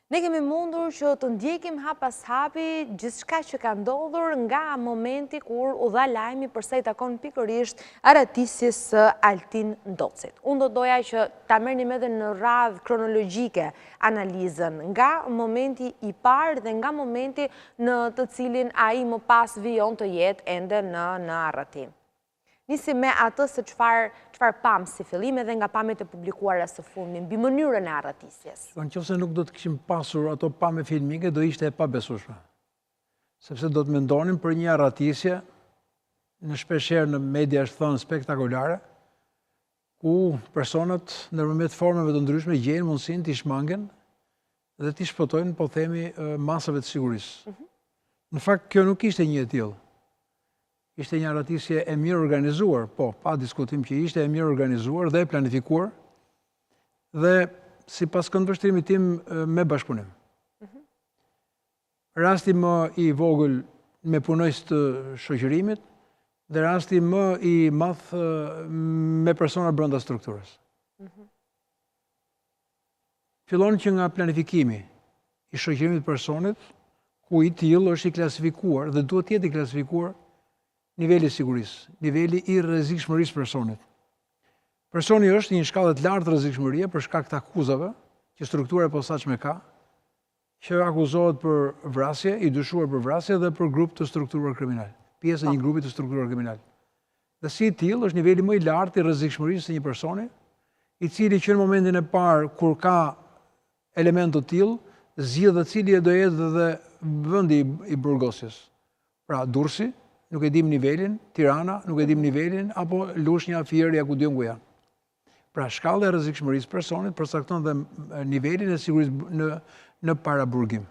Ne kemi mundur që të ndjekim hap pas hapi gjithçka që ka ndodhur nga momenti kur u dha lajmi për sa i takon pikërisht aratisjes së Altin Ndocit. Unë do doja që ta merrnim edhe në radhë kronologjike analizën nga momenti i parë dhe nga momenti në të cilin ai më pas vijon të jetë ende në arratim. Nisim me atë se çfarë pam si fillim edhe nga pamjet e publikuara së fundmi mbi mënyrën e arratisjes. Nëse nuk do të kishim pasur ato pamje filmike, do ishte e pabesueshme. Sepse do të mendonim për një arratisje në shpeshherë në media është thënë spektakolare, ku personat nëpërmjet formave të ndryshme gjejnë mundësinë të shmangen dhe të shpëtojnë, po themi, masave të sigurisë. Në fakt, kjo nuk ishte një e tillë. Ishte një arratisje e mirë organizuar, po, pa diskutim që ishte e mirë organizuar dhe e planifikuar, dhe sipas këndvështrimit tim me bashkëpunim. Rasti më i vogël me punojës të shoqërimit dhe rasti më i madh me persona brenda strukturës. Fillon që nga planifikimi i shoqërimit të personit, ku i tillë është i klasifikuar dhe duhet të jetë i klasifikuar niveli i sigurisë, niveli i rrezikshmërisë personit. Personi është një shkallë të lartë rrezikshmërie për shkak të akuzave që struktura e posaçme ka, që akuzohet për vrasje, i dyshuar për vrasje dhe për grup të strukturuar kriminal, pjesë e një grupi të strukturuar kriminal. Dhe si i tillë është niveli më i lartë i rrezikshmërisë së një personi, i cili që në momentin e parë kur ka element të tillë, zgjidh dhe cili do jetë dhe vendi i burgosjes. Pra Durrësi, nuk e dim nivelin, Tirana, nuk e dim nivelin, apo Lushnja, Fieri, ku diun ku janë. Pra shkalla e rrezikshmërisë personit përcakton dhe nivelin e sigurisë në paraburgim.